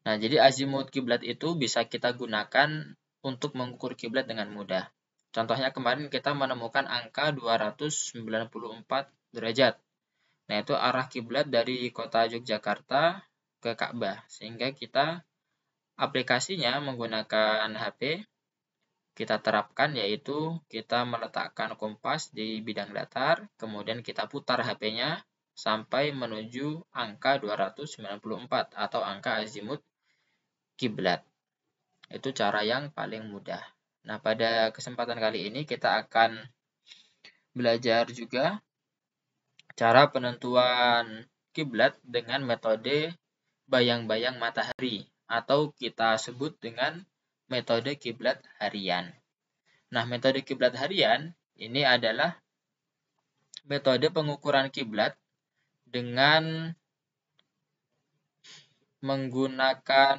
Nah, jadi azimut kiblat itu bisa kita gunakan untuk mengukur kiblat dengan mudah. Contohnya kemarin kita menemukan angka 294 derajat. Nah, itu arah kiblat dari kota Yogyakarta ke Ka'bah. Sehingga kita aplikasinya menggunakan HP, kita terapkan yaitu kita meletakkan kompas di bidang datar, kemudian kita putar HP-nya sampai menuju angka 294 atau angka azimut kiblat. Itu cara yang paling mudah. Nah, pada kesempatan kali ini kita akan belajar juga cara penentuan kiblat dengan metode bayang-bayang matahari atau kita sebut dengan metode kiblat harian. Nah, metode kiblat harian ini adalah metode pengukuran kiblat dengan menggunakan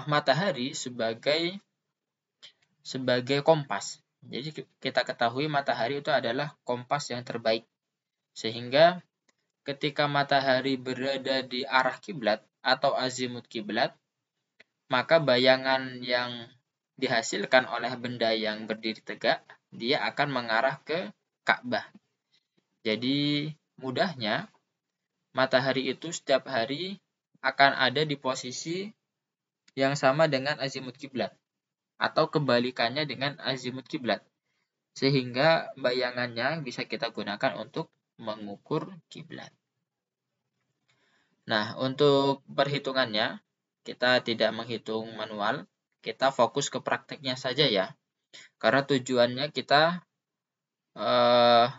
matahari sebagai kompas. Jadi kita ketahui matahari itu adalah kompas yang terbaik. Sehingga ketika matahari berada di arah kiblat atau azimut kiblat, maka bayangan yang dihasilkan oleh benda yang berdiri tegak, dia akan mengarah ke Ka'bah. Jadi mudahnya, matahari itu setiap hari akan ada di posisi yang sama dengan azimut kiblat atau kebalikannya dengan azimut kiblat. Sehingga bayangannya bisa kita gunakan untuk mengukur kiblat. Nah, untuk perhitungannya, kita tidak menghitung manual, kita fokus ke prakteknya saja ya. Karena tujuannya kita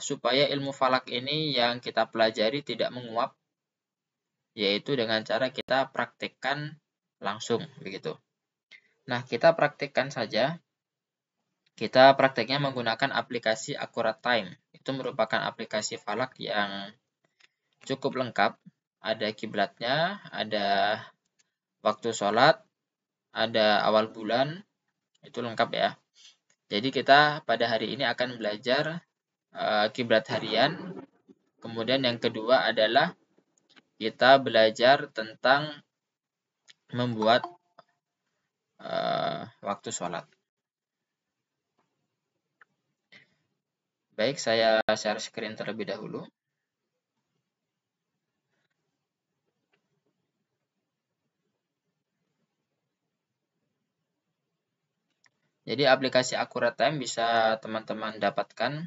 supaya ilmu falak ini yang kita pelajari tidak menguap, yaitu dengan cara kita praktekkan langsung, begitu. Nah, kita praktekkan saja. Kita prakteknya menggunakan aplikasi Accurate Time. Itu merupakan aplikasi falak yang cukup lengkap. Ada kiblatnya, ada waktu sholat, ada awal bulan, itu lengkap ya. Jadi kita pada hari ini akan belajar kiblat harian. Kemudian yang kedua adalah kita belajar tentang membuat waktu sholat. Baik, saya share screen terlebih dahulu. Jadi aplikasi Accurate Time bisa teman-teman dapatkan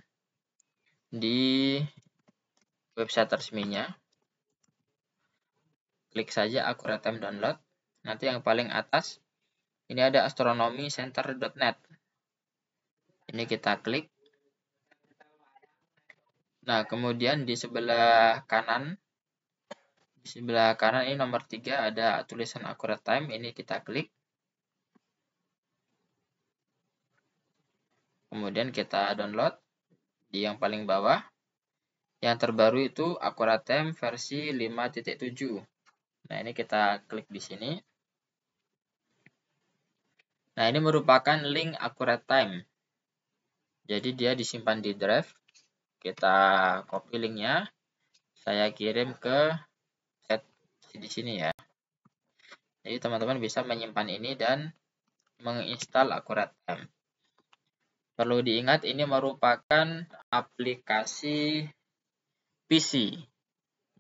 di website resminya. Klik saja Accurate Time download. Nanti yang paling atas ini ada astronomycenter.net. Ini kita klik. Nah, kemudian di sebelah kanan ini nomor 3 ada tulisan Accurate Time. Ini kita klik. Kemudian kita download di yang paling bawah. Yang terbaru itu Accurate Time versi 5.7. Nah, ini kita klik di sini. Nah, ini merupakan link Accurate Time. Jadi dia disimpan di drive. Kita copy linknya. Saya kirim ke chat di sini ya. Jadi teman-teman bisa menyimpan ini dan menginstal Accurate Time. Perlu diingat ini merupakan aplikasi PC.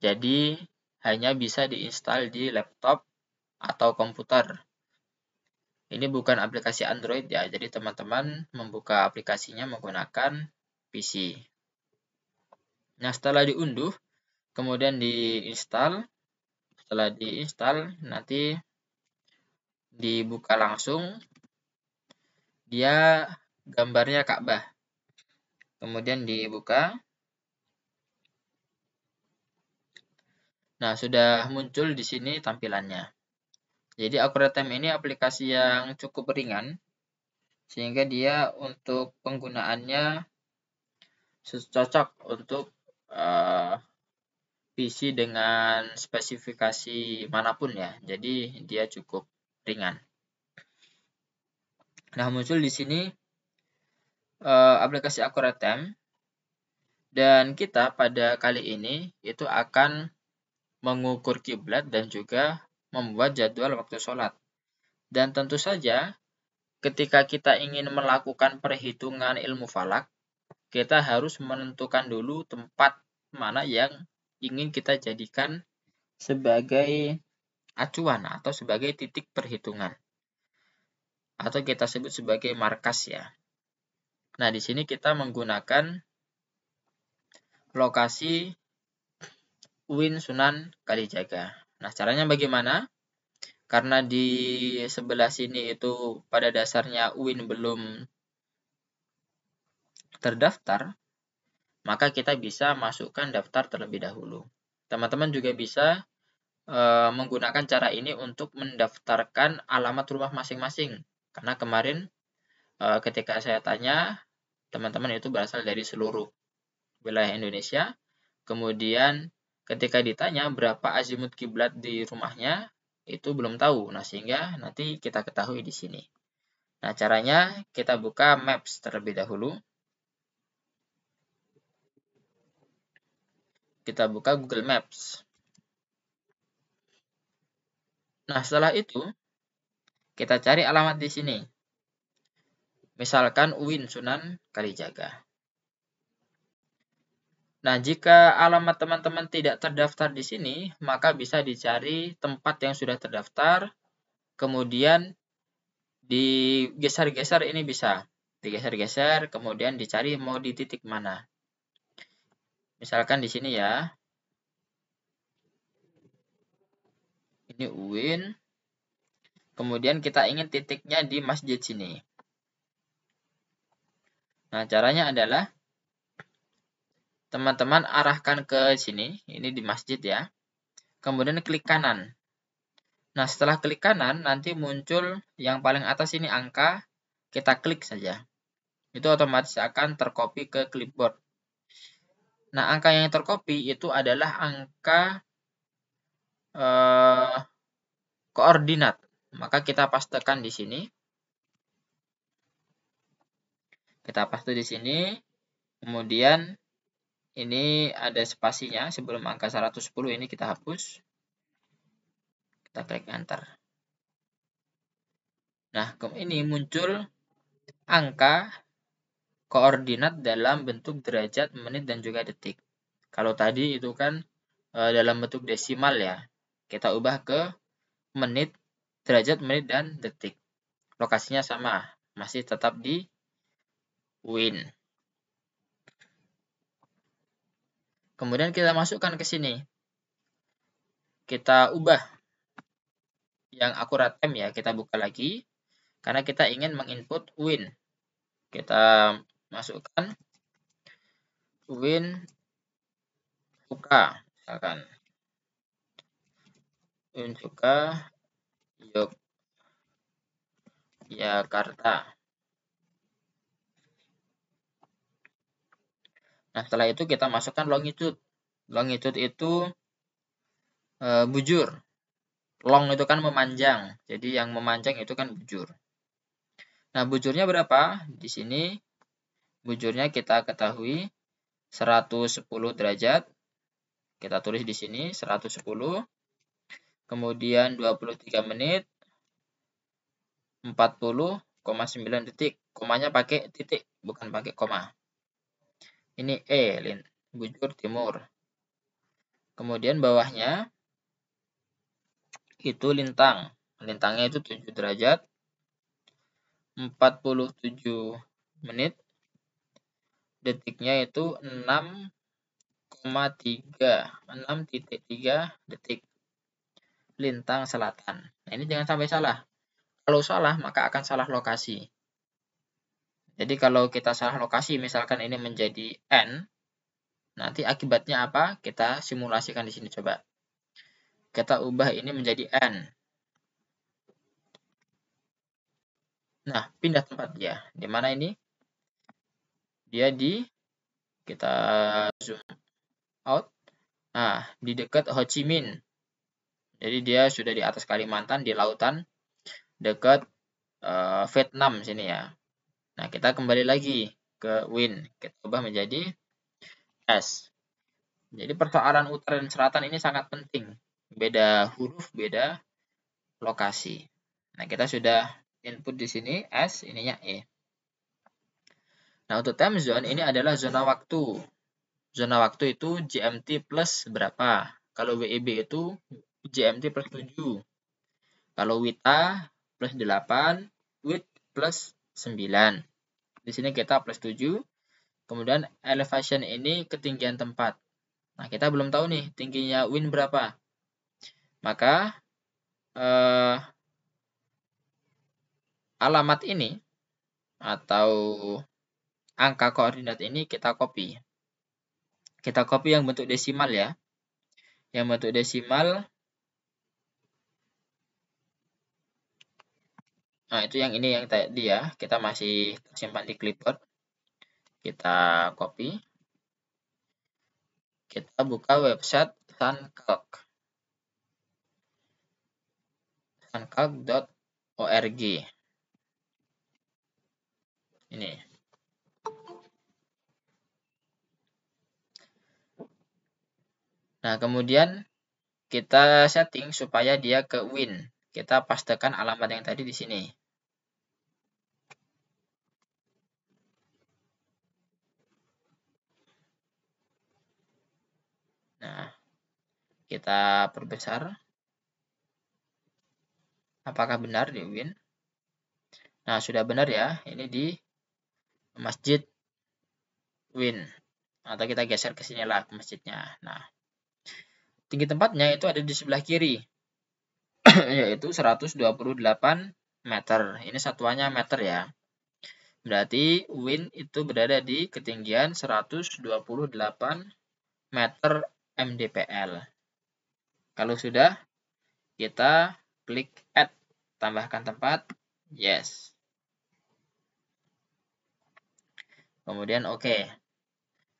Jadi hanya bisa diinstal di laptop atau komputer. Ini bukan aplikasi Android ya, jadi teman-teman membuka aplikasinya menggunakan PC. Nah, setelah diunduh, kemudian diinstal. Setelah diinstal, nanti dibuka langsung. Dia gambarnya Ka'bah. Kemudian dibuka. Nah, sudah muncul di sini tampilannya. Jadi Accurate Time ini aplikasi yang cukup ringan, sehingga dia untuk penggunaannya cocok untuk PC dengan spesifikasi manapun ya. Jadi dia cukup ringan. Nah, muncul di sini aplikasi Accurate Time. Dan kita pada kali ini itu akan mengukur kiblat dan juga membuat jadwal waktu sholat. Dan tentu saja ketika kita ingin melakukan perhitungan ilmu falak, kita harus menentukan dulu tempat mana yang ingin kita jadikan sebagai acuan atau sebagai titik perhitungan. Atau kita sebut sebagai markas ya. Nah, di sini kita menggunakan lokasi UIN Sunan Kalijaga. Nah, caranya bagaimana? Karena di sebelah sini itu pada dasarnya UIN belum terdaftar, maka kita bisa masukkan daftar terlebih dahulu. Teman-teman juga bisa menggunakan cara ini untuk mendaftarkan alamat rumah masing-masing. Karena kemarin ketika saya tanya, teman-teman itu berasal dari seluruh wilayah Indonesia. Kemudian ketika ditanya berapa azimut kiblat di rumahnya, itu belum tahu. Nah, sehingga nanti kita ketahui di sini. Nah, caranya kita buka Maps terlebih dahulu. Kita buka Google Maps. Nah, setelah itu kita cari alamat di sini. Misalkan UIN Sunan Kalijaga. Nah, jika alamat teman-teman tidak terdaftar di sini, maka bisa dicari tempat yang sudah terdaftar, kemudian digeser-geser ini bisa. Digeser-geser, kemudian dicari mau di titik mana. Misalkan di sini ya. Ini UIN. Kemudian kita ingin titiknya di masjid sini. Nah, caranya adalah teman-teman arahkan ke sini, ini di masjid ya. Kemudian klik kanan. Nah, setelah klik kanan, nanti muncul yang paling atas ini angka, kita klik saja. Itu otomatis akan tercopy ke clipboard. Nah, angka yang tercopy itu adalah angka koordinat. Maka kita pastekan di sini. Kita paste di sini. Kemudian ini ada spasinya sebelum angka 110 ini kita hapus. Kita klik enter. Nah, ini muncul angka koordinat dalam bentuk derajat, menit, dan juga detik. Kalau tadi itu kan dalam bentuk desimal ya. Kita ubah ke menit, derajat, menit, dan detik. Lokasinya sama, masih tetap di UIN. Kemudian kita masukkan ke sini. Kita ubah yang akurat M ya, kita buka lagi. Karena kita ingin menginput UIN. Kita masukkan UIN Suka, misalkan. UIN Suka, Yogyakarta. Nah, setelah itu kita masukkan longitude. Longitude itu bujur. Long itu kan memanjang. Jadi yang memanjang itu kan bujur. Nah, bujurnya berapa? Di sini bujurnya kita ketahui 110 derajat. Kita tulis di sini 110. Kemudian 23 menit 40,9 detik. Komanya pakai titik, bukan pakai koma. Ini bujur timur. Kemudian bawahnya itu lintang. Lintangnya itu 7 derajat. 47 menit. Detiknya itu 6,3 detik. Lintang selatan. Nah, ini jangan sampai salah. Kalau salah, maka akan salah lokasi. Jadi kalau kita salah lokasi, misalkan ini menjadi N, nanti akibatnya apa? Kita simulasikan di sini coba. Kita ubah ini menjadi N. Nah, pindah tempat dia. Di mana ini? Dia kita zoom out. Nah, di dekat Ho Chi Minh. Jadi dia sudah di atas Kalimantan, di lautan, dekat Vietnam sini ya. Nah, kita kembali lagi ke UIN. Kita ubah menjadi S. Jadi persoalan utara dan selatan ini sangat penting. Beda huruf, beda lokasi. Nah, kita sudah input di sini S, ininya E. Nah, untuk time zone ini adalah zona waktu. Zona waktu itu GMT plus berapa? Kalau WIB itu GMT plus 7. Kalau WITA plus 8, WIT plus 9. Di sini kita plus 7. Kemudian elevation ini ketinggian tempat. Nah, kita belum tahu nih tingginya wind berapa. Maka alamat ini atau angka koordinat ini kita copy. Kita copy yang bentuk desimal ya. Yang bentuk desimal. Nah, itu yang ini yang tadi ya. Kita masih simpan di clipboard. Kita copy. Kita buka website Suncalc. Suncalc.org. Ini. Nah, kemudian kita setting supaya dia ke win. Kita pastekan alamat yang tadi di sini. Nah, kita perbesar. Apakah benar di win? Nah, sudah benar ya. Ini di Masjid Win. Atau kita geser ke sini lah ke masjidnya. Nah, tinggi tempatnya itu ada di sebelah kiri. Yaitu 128 meter. Ini satuannya meter ya. Berarti win itu berada di ketinggian 128 meter mdpl. Kalau sudah, kita klik add. Tambahkan tempat. Yes. Kemudian oke.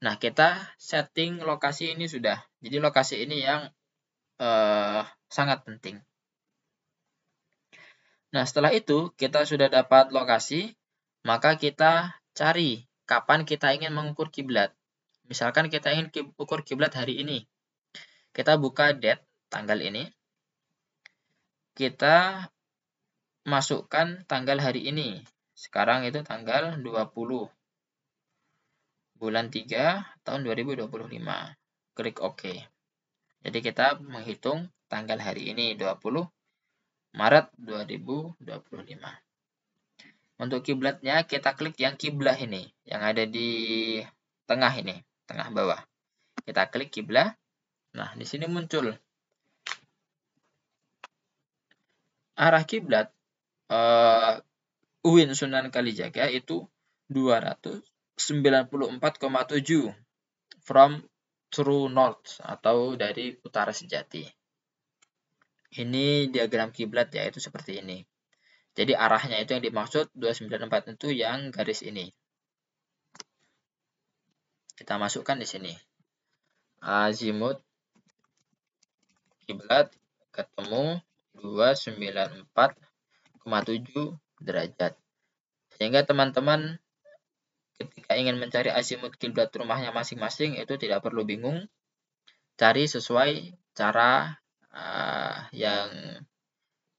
Nah, kita setting lokasi ini sudah. Jadi lokasi ini yang sangat penting. Nah, setelah itu kita sudah dapat lokasi, maka kita cari kapan kita ingin mengukur kiblat. Misalkan kita ingin ukur kiblat hari ini. Kita buka date, tanggal ini. Kita masukkan tanggal hari ini. Sekarang itu tanggal 20 bulan 3 tahun 2025. Klik OK. Jadi kita menghitung tanggal hari ini 20 Maret 2025. Untuk kiblatnya kita klik yang kiblah ini, yang ada di tengah ini, tengah bawah. Kita klik kiblah. Nah, di sini muncul arah kiblat UIN Sunan Kalijaga itu 294,7 from true north atau dari utara sejati. Ini diagram kiblat ya, itu seperti ini. Jadi arahnya itu yang dimaksud 294 itu yang garis ini. Kita masukkan di sini. Azimut kiblat ketemu 294,7 derajat. Sehingga teman-teman ketika ingin mencari azimut kiblat rumahnya masing-masing itu tidak perlu bingung. Cari sesuai cara yang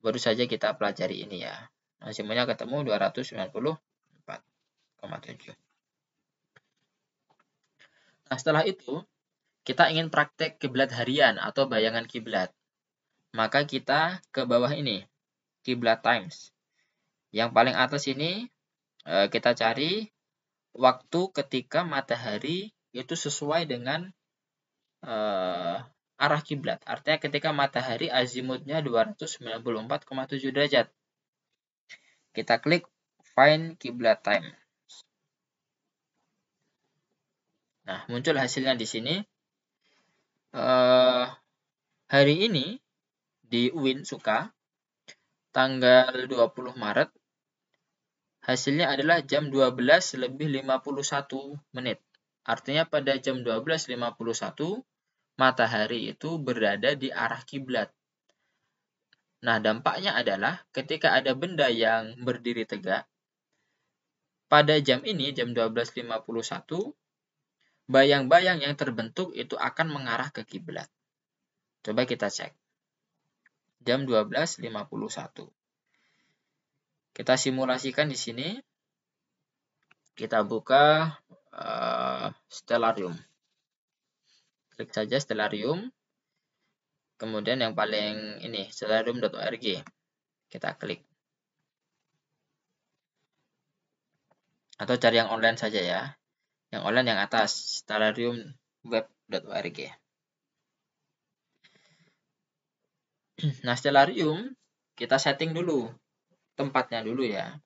baru saja kita pelajari ini ya. Azimutnya ketemu 294,7. Nah, setelah itu kita ingin praktek kiblat harian atau bayangan kiblat. Maka kita ke bawah ini, kiblat times. Yang paling atas ini kita cari waktu ketika matahari itu sesuai dengan arah kiblat. Artinya ketika matahari azimutnya 294,7 derajat. Kita klik find kiblat time. Nah, muncul hasilnya di sini. Hari ini di UIN Suka, tanggal 20 Maret, hasilnya adalah jam 12:51. Artinya pada jam 12:51, matahari itu berada di arah kiblat. Nah, dampaknya adalah ketika ada benda yang berdiri tegak, pada jam ini, jam 12:51, bayang-bayang yang terbentuk itu akan mengarah ke kiblat. Coba kita cek. Jam 12.51. Kita simulasikan di sini. Kita buka Stellarium. Klik saja Stellarium. Kemudian yang paling ini, stellarium.org. Kita klik. Atau cari yang online saja ya. Yang online yang atas, stellariumweb.org. Nah, Stellarium kita setting dulu tempatnya dulu ya.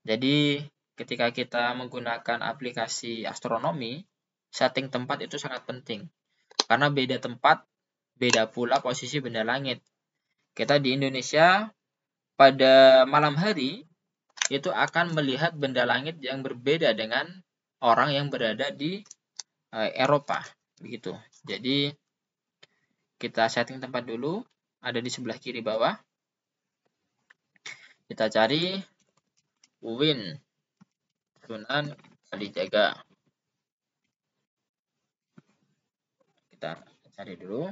Jadi ketika kita menggunakan aplikasi astronomi, setting tempat itu sangat penting. Karena beda tempat, beda pula posisi benda langit. Kita di Indonesia pada malam hari itu akan melihat benda langit yang berbeda dengan orang yang berada di Eropa, begitu. Jadi kita setting tempat dulu, ada di sebelah kiri bawah. Kita cari UIN Sunan Kalijaga. Kita cari dulu.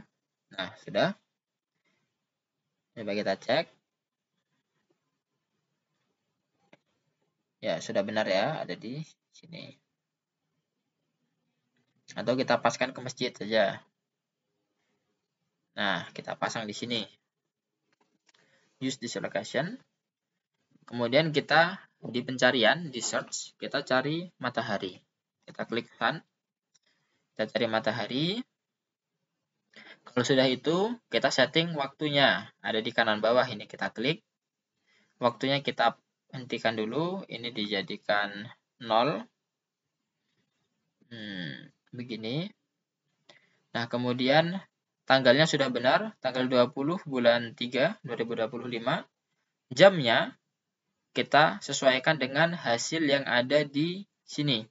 Nah, sudah. Coba kita cek. Ya, sudah benar ya, ada di sini. Atau kita paskan ke masjid saja. Nah, kita pasang di sini. Use this location. Kemudian kita di pencarian, di search, kita cari matahari. Kita klik sun. Kita cari matahari. Kalau sudah itu, kita setting waktunya. Ada di kanan bawah ini, kita klik. Waktunya kita hentikan dulu. Ini dijadikan 0. Begini. Nah, kemudian tanggalnya sudah benar. Tanggal 20 bulan 3, 2025. Jamnya kita sesuaikan dengan hasil yang ada di sini,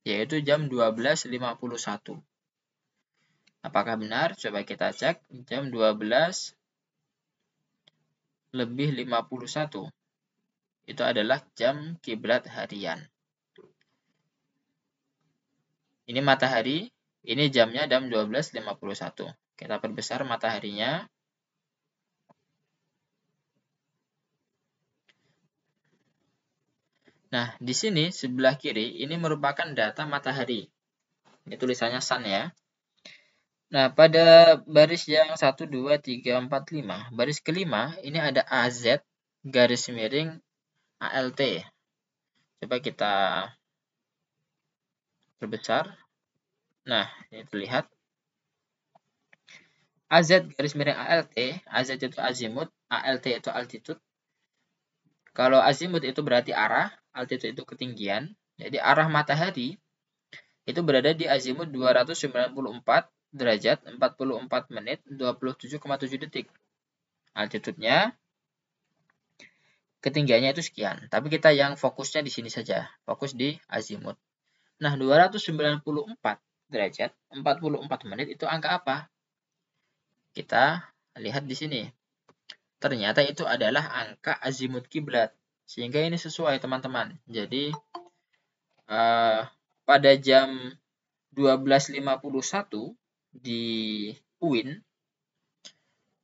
yaitu jam 12.51. Apakah benar? Coba kita cek. Jam 12.51. Itu adalah jam kiblat harian. Ini matahari, ini jamnya jam 12.51. Kita perbesar mataharinya. Nah, di sini sebelah kiri ini merupakan data matahari. Ini tulisannya sun ya. Nah, pada baris yang 1, 2, 3, 4, 5. Baris kelima, ini ada AZ, garis miring ALT. Coba kita perbesar. Nah, ini terlihat. AZ, garis miring ALT. AZ itu azimut, ALT itu altitude. Kalau azimut itu berarti arah, altitude itu ketinggian. Jadi arah matahari itu berada di azimut 294 derajat 44 menit 27,7 detik. Altitude-nya, ketinggiannya itu sekian. Tapi kita yang fokusnya di sini saja. Fokus di azimut. Nah, 294 derajat 44 menit itu angka apa? Kita lihat di sini. Ternyata itu adalah angka azimut kiblat. Sehingga ini sesuai teman-teman. Jadi pada jam 12.51 di UIN,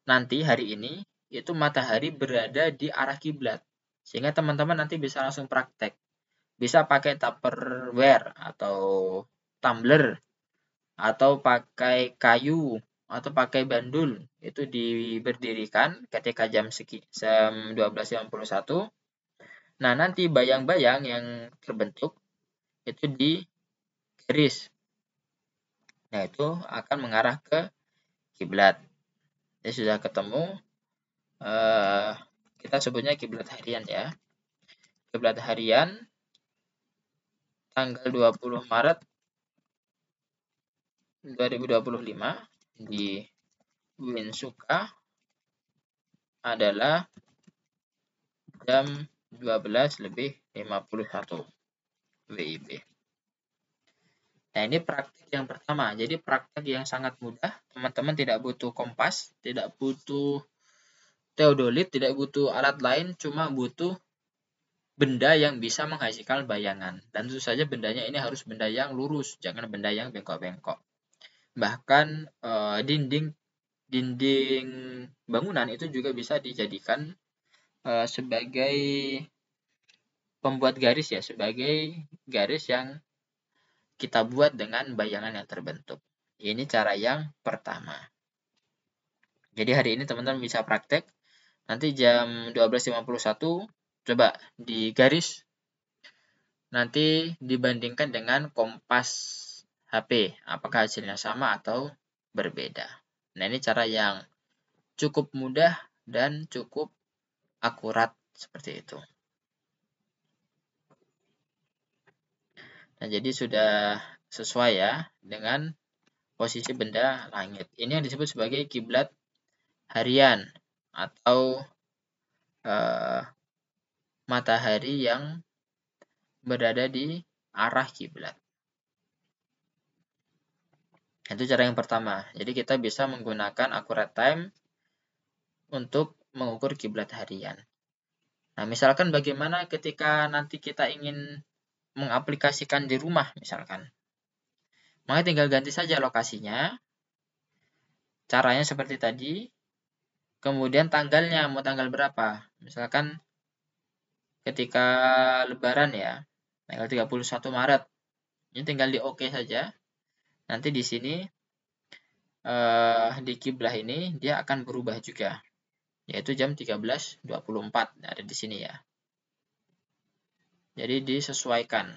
nanti hari ini, itu matahari berada di arah kiblat. Sehingga teman-teman nanti bisa langsung praktek. Bisa pakai Tupperware atau tumbler, atau pakai kayu, atau pakai bandul. Itu diberdirikan ketika jam 12.51. Nah, nanti bayang-bayang yang terbentuk itu di garis. Nah, itu akan mengarah ke kiblat. Jadi sudah ketemu, kita sebutnya kiblat harian ya. Kiblat harian tanggal 20 Maret 2025 di UIN Suka adalah jam 12.51 WIB. Nah, ini praktik yang pertama. Jadi praktik yang sangat mudah. Teman-teman tidak butuh kompas, tidak butuh teodolit, tidak butuh alat lain, cuma butuh benda yang bisa menghasilkan bayangan. Dan tentu saja bendanya ini harus benda yang lurus, jangan benda yang bengkok-bengkok. Bahkan dinding bangunan itu juga bisa dijadikan sebagai pembuat garis ya, sebagai garis yang kita buat dengan bayangan yang terbentuk. Ini cara yang pertama. Jadi hari ini teman-teman bisa praktek. Nanti jam 12.51 coba digaris. Nanti dibandingkan dengan kompas HP. Apakah hasilnya sama atau berbeda. Nah, ini cara yang cukup mudah dan cukup akurat seperti itu. Nah, jadi sudah sesuai ya dengan posisi benda langit. Ini yang disebut sebagai kiblat harian atau matahari yang berada di arah kiblat. Itu cara yang pertama. Jadi kita bisa menggunakan accurate time untuk mengukur kiblat harian. Nah, misalkan bagaimana ketika nanti kita ingin mengaplikasikan di rumah misalkan. Maka tinggal ganti saja lokasinya. Caranya seperti tadi. Kemudian tanggalnya, mau tanggal berapa? Misalkan ketika lebaran ya, tanggal 31 Maret. Ini tinggal di OK saja. Nanti di sini di kiblah ini dia akan berubah juga. Yaitu jam 13.24. Ada di sini ya. Jadi disesuaikan.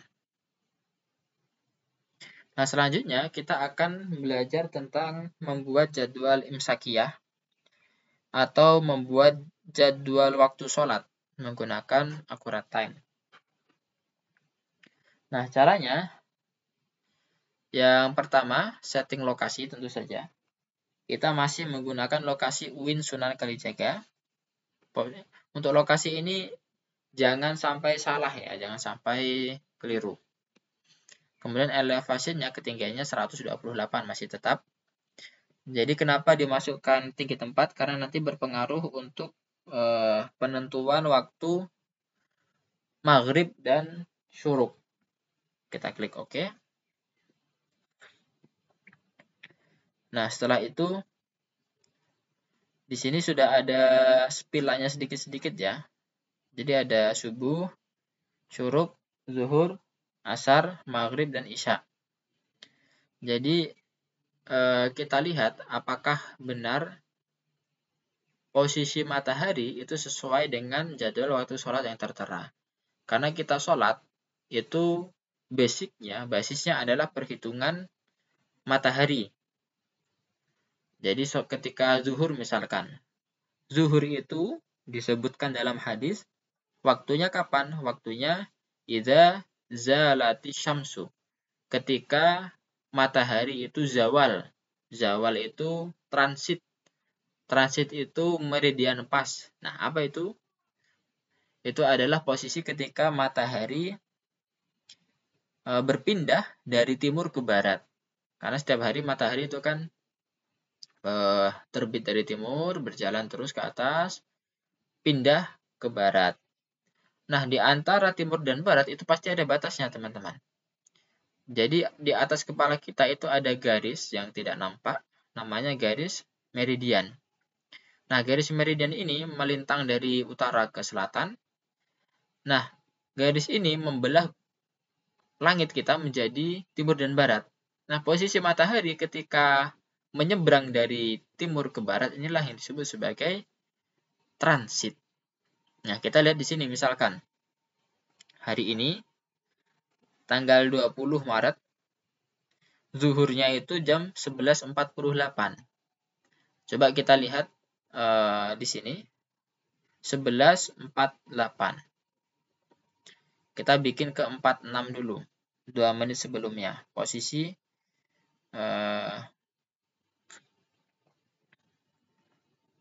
Nah, selanjutnya kita akan belajar tentang membuat jadwal imsakiyah atau membuat jadwal waktu sholat menggunakan accurate time. Nah, caranya yang pertama, setting lokasi tentu saja. Kita masih menggunakan lokasi UIN Sunan Kalijaga. Untuk lokasi ini jangan sampai salah ya, jangan sampai keliru. Kemudian elevasinya ketinggiannya 128 masih tetap. Jadi kenapa dimasukkan tinggi tempat? Karena nanti berpengaruh untuk penentuan waktu maghrib dan syuruk. Kita klik OK. Nah, setelah itu di sini sudah ada spilanya sedikit-sedikit ya. Jadi ada subuh, syuruk, zuhur, asar, maghrib, dan isya. Jadi kita lihat apakah benar posisi matahari itu sesuai dengan jadwal waktu sholat yang tertera. Karena kita sholat itu basisnya adalah perhitungan matahari. Jadi ketika zuhur misalkan, zuhur itu disebutkan dalam hadis, waktunya kapan? Waktunya idza zalati syamsu. Ketika matahari itu zawal. Zawal itu transit. Transit itu meridian pas. Nah, apa itu? Itu adalah posisi ketika matahari berpindah dari timur ke barat. Karena setiap hari matahari itu kan terbit dari timur, berjalan terus ke atas, pindah ke barat. Nah, di antara timur dan barat itu pasti ada batasnya, teman-teman. Jadi di atas kepala kita itu ada garis yang tidak nampak, namanya garis meridian. Nah, garis meridian ini melintang dari utara ke selatan. Nah, garis ini membelah langit kita menjadi timur dan barat. Nah, posisi matahari ketika menyeberang dari timur ke barat inilah yang disebut sebagai transit. Nah, kita lihat di sini misalkan hari ini tanggal 20 Maret, zuhurnya itu jam 11.48. Coba kita lihat di sini, 11.48. Kita bikin ke 46 dulu, 2 menit sebelumnya. Posisi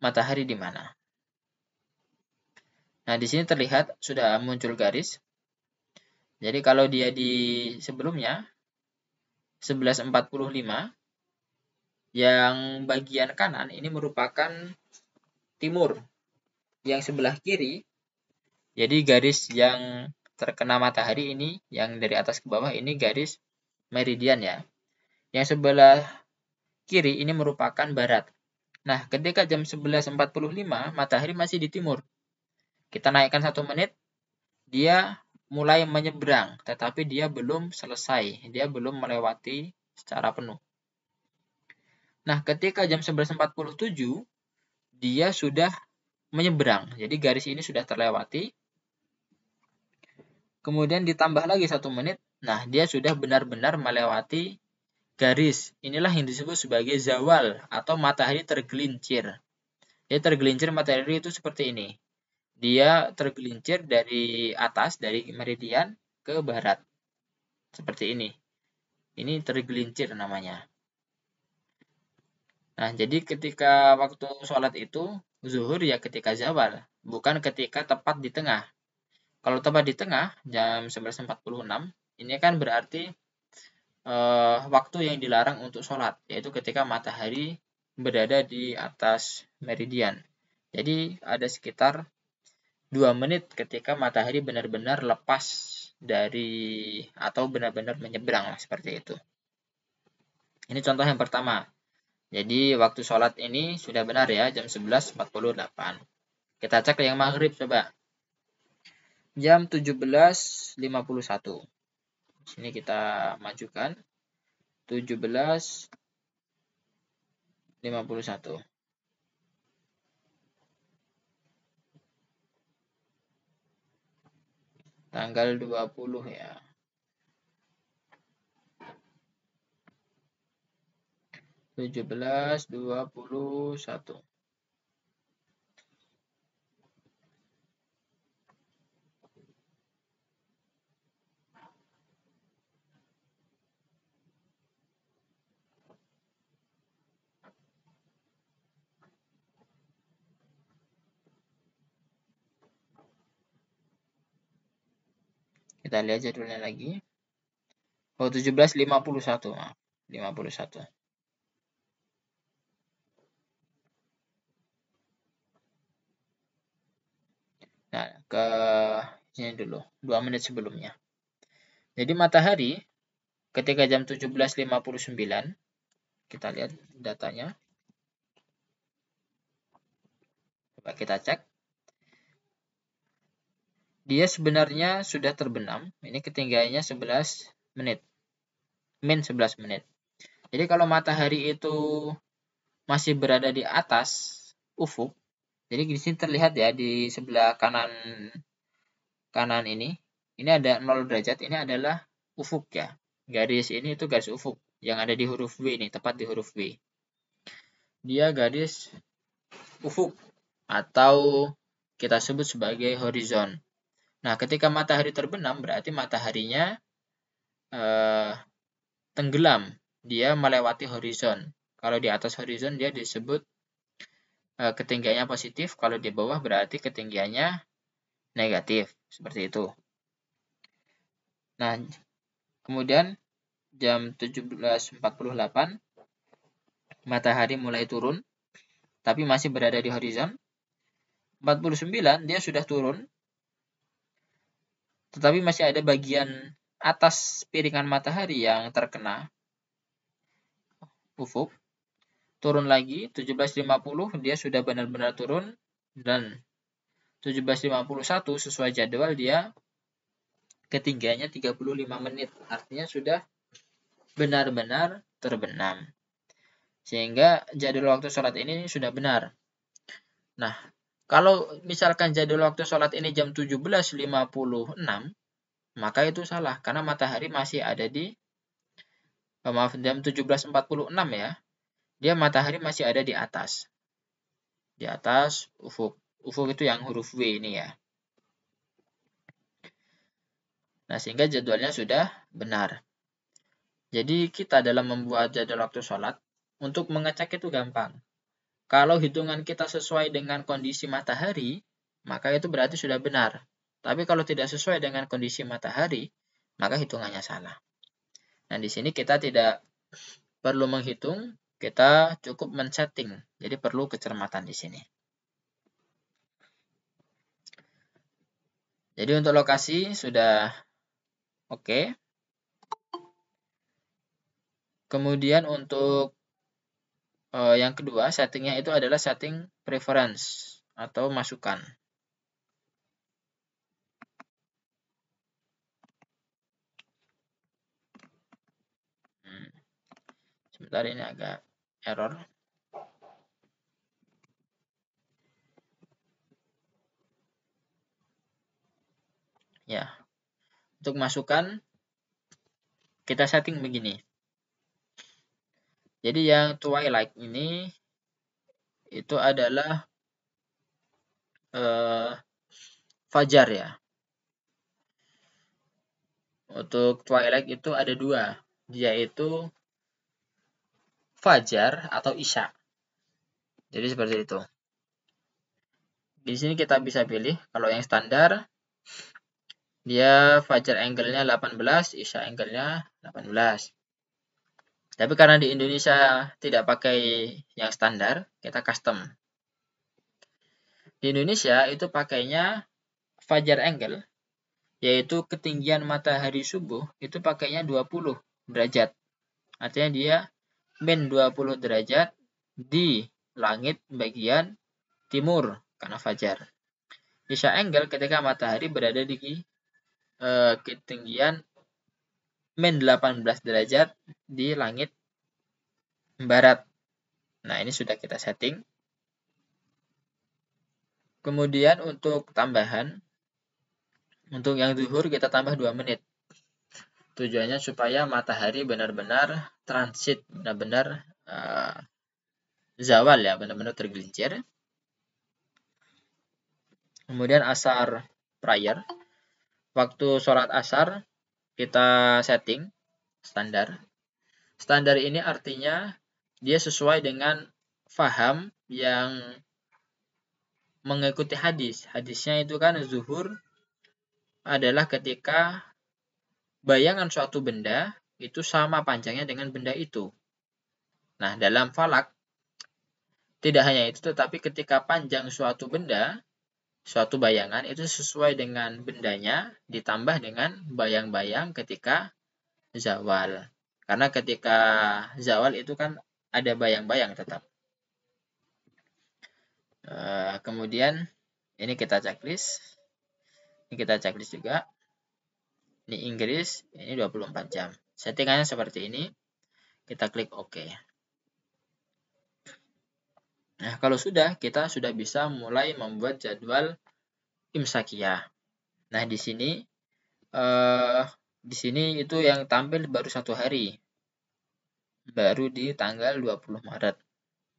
matahari di mana. Nah, di sini terlihat sudah muncul garis. Jadi kalau dia di sebelumnya 11.45, yang bagian kanan ini merupakan timur. Yang sebelah kiri Jadi garis yang terkena matahari ini, yang dari atas ke bawah ini garis meridian ya. Yang sebelah kiri ini merupakan barat. Nah, ketika jam 11.45, matahari masih di timur. Kita naikkan 1 menit, dia mulai menyeberang, tetapi dia belum selesai. Dia belum melewati secara penuh. Nah, ketika jam 11.47, dia sudah menyeberang. Jadi garis ini sudah terlewati. Kemudian ditambah lagi 1 menit. Nah, dia sudah benar-benar melewati garis. Inilah yang disebut sebagai zawal atau matahari tergelincir. Jadi tergelincir matahari itu seperti ini. Dia tergelincir dari atas, dari meridian ke barat. Seperti ini. Ini tergelincir namanya. Nah, jadi ketika waktu sholat itu, zuhur ya ketika zawal, bukan ketika tepat di tengah. Kalau tepat di tengah, jam 11.46, ini kan berarti waktu yang dilarang untuk sholat, yaitu ketika matahari berada di atas meridian. Jadi ada sekitar 2 menit ketika matahari benar-benar lepas dari atau benar-benar menyeberang seperti itu. Ini contoh yang pertama. Jadi waktu sholat ini sudah benar ya, jam 11.48. Kita cek yang maghrib coba. Jam 17.51. Sini kita majukan. 17.51. Tanggal 20 ya. 17.21. Kita lihat jadwalnya lagi. Oh, 17.51. Maaf. 51. Nah, ke sini dulu. 2 menit sebelumnya. Jadi matahari ketika jam 17.59, kita lihat datanya. Coba kita cek. Dia sebenarnya sudah terbenam. Ini ketinggiannya 11 menit. Min 11 menit. Jadi kalau matahari itu masih berada di atas ufuk, jadi di sini terlihat ya di sebelah kanan ini ada 0 derajat, ini adalah ufuk ya. Garis ini itu garis ufuk yang ada di huruf W ini, tepat di huruf W. Dia garis ufuk atau kita sebut sebagai horizon. Nah, ketika matahari terbenam berarti mataharinya tenggelam, dia melewati horizon. Kalau di atas horizon dia disebut ketinggiannya positif, kalau di bawah berarti ketinggiannya negatif, seperti itu. Nah, kemudian jam 17.48 matahari mulai turun, tapi masih berada di horizon. 49 dia sudah turun, tetapi masih ada bagian atas piringan matahari yang terkena ufuk. Turun lagi, 17.50 dia sudah benar-benar turun, dan 17.51 sesuai jadwal dia ketinggiannya 35 menit. Artinya sudah benar-benar terbenam. Sehingga jadwal waktu sholat ini sudah benar. Nah, kalau misalkan jadwal waktu sholat ini jam 17.56, maka itu salah. Karena matahari masih ada di, jam 17.46 ya. Dia matahari masih ada di atas. Di atas ufuk. Ufuk itu yang huruf W ini ya. Nah, sehingga jadwalnya sudah benar. Jadi kita dalam membuat jadwal waktu sholat, untuk mengecek itu gampang. Kalau hitungan kita sesuai dengan kondisi matahari, maka itu berarti sudah benar. Tapi kalau tidak sesuai dengan kondisi matahari, maka hitungannya salah. Nah, di sini kita tidak perlu menghitung, kita cukup men-setting. Jadi perlu kecermatan di sini. Jadi untuk lokasi sudah oke. Kemudian untuk yang kedua, settingnya itu adalah setting preference atau masukan. Sebentar, ini agak error. Ya, untuk masukan kita setting begini. Jadi yang twilight ini itu adalah fajar ya. Untuk twilight itu ada dua, yaitu fajar atau isya. Jadi seperti itu. Di sini kita bisa pilih, kalau yang standar dia fajar angle-nya 18, isya angle-nya 18. Tapi karena di Indonesia tidak pakai yang standar, kita custom. Di Indonesia itu pakainya fajar angle, yaitu ketinggian matahari subuh itu pakainya 20 derajat. Artinya dia min 20 derajat di langit bagian timur karena fajar. Isya angle ketika matahari berada di ketinggian min 18 derajat di langit barat. Nah, ini sudah kita setting. Kemudian untuk tambahan, untuk yang zuhur kita tambah 2 menit. Tujuannya supaya matahari benar-benar transit, benar-benar zawal ya, benar-benar tergelincir. Kemudian asar prayer. Waktu sholat asar kita setting standar. Standar ini artinya dia sesuai dengan faham yang mengikuti hadis. Hadisnya itu kan zuhur adalah ketika bayangan suatu benda itu sama panjangnya dengan benda itu. Nah, dalam falak tidak hanya itu, tetapi ketika panjang suatu benda, suatu bayangan itu sesuai dengan bendanya ditambah dengan bayang-bayang ketika zawal. Karena ketika zawal itu kan ada bayang-bayang tetap. Kemudian ini kita checklist. Ini kita checklist juga. Ini Inggris, ini 24 jam. Settingannya seperti ini. Kita klik OK. Nah, kalau sudah, kita sudah bisa mulai membuat jadwal imsakiyah. Nah, di sini itu yang tampil baru 1 hari. Baru di tanggal 20 Maret.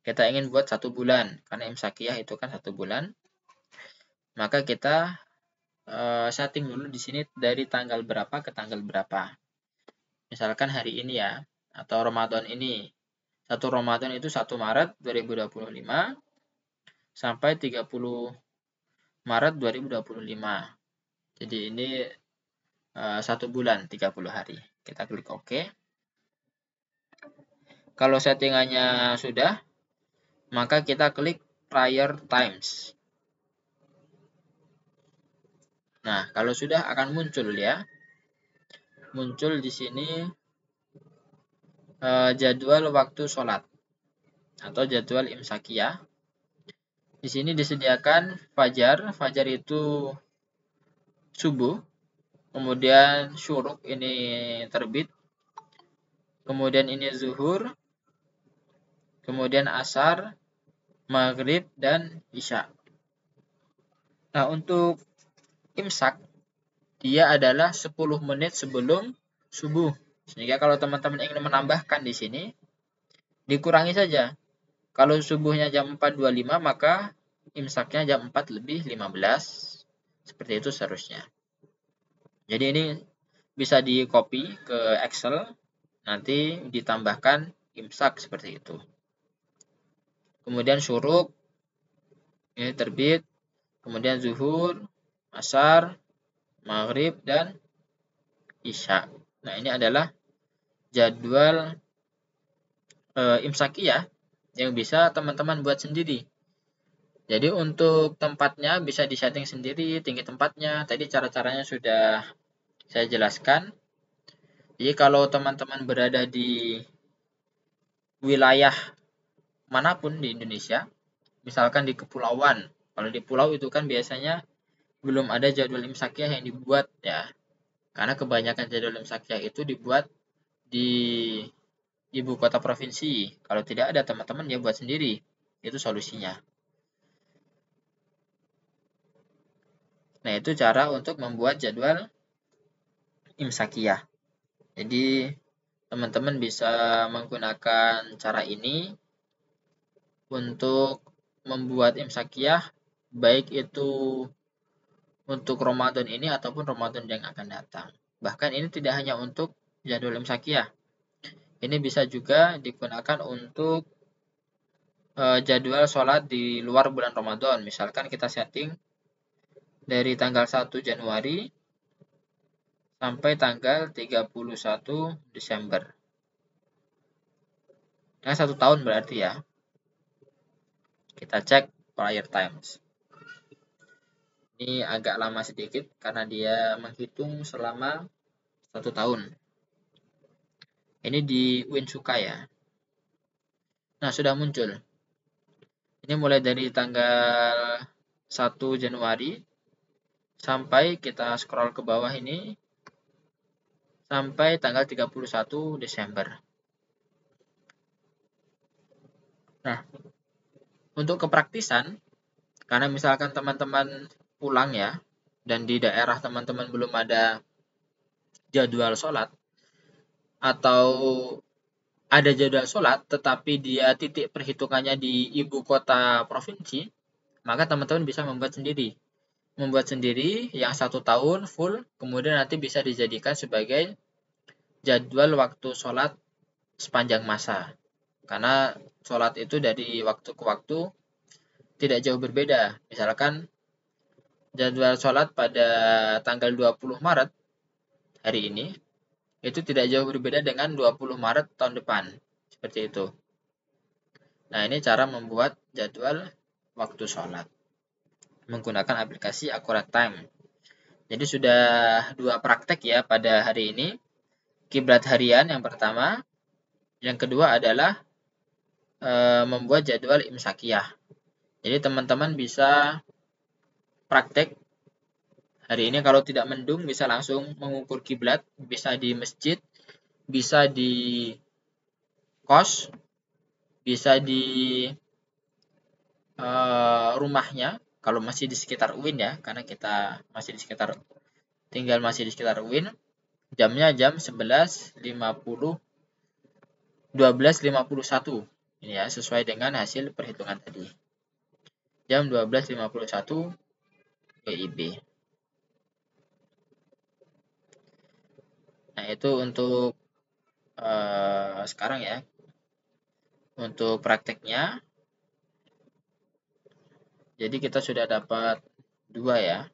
Kita ingin buat 1 bulan, karena imsakiyah itu kan 1 bulan. Maka kita setting dulu di sini dari tanggal berapa ke tanggal berapa. Misalkan hari ini ya, atau Ramadan ini. 1 Ramadan itu 1 Maret 2025 sampai 30 Maret 2025. Jadi ini 1 bulan 30 hari. Kita klik OK. Kalau settingannya sudah, maka kita klik prior times. Nah, kalau sudah akan muncul ya. Muncul di sini jadwal waktu sholat atau jadwal imsakiyah. Di sini disediakan fajar. Fajar itu subuh. Kemudian syuruk ini terbit. Kemudian ini zuhur. Kemudian asar, maghrib, dan isya. Nah, untuk imsak, dia adalah 10 menit sebelum subuh. Sehingga kalau teman-teman ingin menambahkan di sini, dikurangi saja. Kalau subuhnya jam 4.25, maka imsaknya jam 4:15. Seperti itu seharusnya. Jadi ini bisa di-copy ke Excel, nanti ditambahkan imsak seperti itu. Kemudian syuruk, ini terbit. Kemudian zuhur, asar, maghrib, dan isya. Nah, ini adalah jadwal imsakiyah yang bisa teman-teman buat sendiri. Jadi untuk tempatnya bisa disetting sendiri, tinggi tempatnya. Tadi cara-caranya sudah saya jelaskan. Jadi kalau teman-teman berada di wilayah manapun di Indonesia, misalkan di kepulauan. Kalau di pulau itu kan biasanya belum ada jadwal imsakiyah yang dibuat ya. Karena kebanyakan jadwal imsakiyah itu dibuat di ibu kota provinsi. Kalau tidak ada teman-teman ya buat sendiri. Itu solusinya. Nah, itu cara untuk membuat jadwal imsakiyah. Jadi, teman-teman bisa menggunakan cara ini untuk membuat imsakiyah, baik itu untuk Ramadan ini ataupun Ramadan yang akan datang. Bahkan ini tidak hanya untuk jadwal imsakiyah. Ini bisa juga digunakan untuk jadwal sholat di luar bulan Ramadan. Misalkan kita setting dari tanggal 1 Januari sampai tanggal 31 Desember. Nah, 1 tahun berarti ya. Kita cek prior times. Ini agak lama sedikit karena dia menghitung selama 1 tahun. Ini di Winsuka ya. Nah, sudah muncul. Ini mulai dari tanggal 1 Januari sampai kita scroll ke bawah ini sampai tanggal 31 Desember. Nah, untuk kepraktisan, karena misalkan teman-teman pulang ya, dan di daerah teman-teman belum ada jadwal sholat, atau ada jadwal sholat, tetapi dia titik perhitungannya di ibu kota provinsi, maka teman-teman bisa membuat sendiri. Membuat sendiri yang 1 tahun full, kemudian nanti bisa dijadikan sebagai jadwal waktu sholat sepanjang masa. Karena sholat itu dari waktu ke waktu tidak jauh berbeda. Misalkan jadwal sholat pada tanggal 20 Maret hari ini, itu tidak jauh berbeda dengan 20 Maret tahun depan. Seperti itu. Nah, ini cara membuat jadwal waktu sholat menggunakan aplikasi Accurate Time. Jadi sudah 2 praktek ya pada hari ini. Kiblat harian yang pertama, yang kedua adalah membuat jadwal imsakiyah. Jadi teman-teman bisa praktek hari ini kalau tidak mendung bisa langsung mengukur kiblat, bisa di masjid, bisa di kos, bisa di rumahnya kalau masih di sekitar UIN ya, karena kita masih di sekitar UIN. Jamnya jam 12.51 ini ya, sesuai dengan hasil perhitungan tadi. Jam 12.51 WIB. Nah, itu untuk sekarang ya. Untuk prakteknya, jadi kita sudah dapat 2 ya.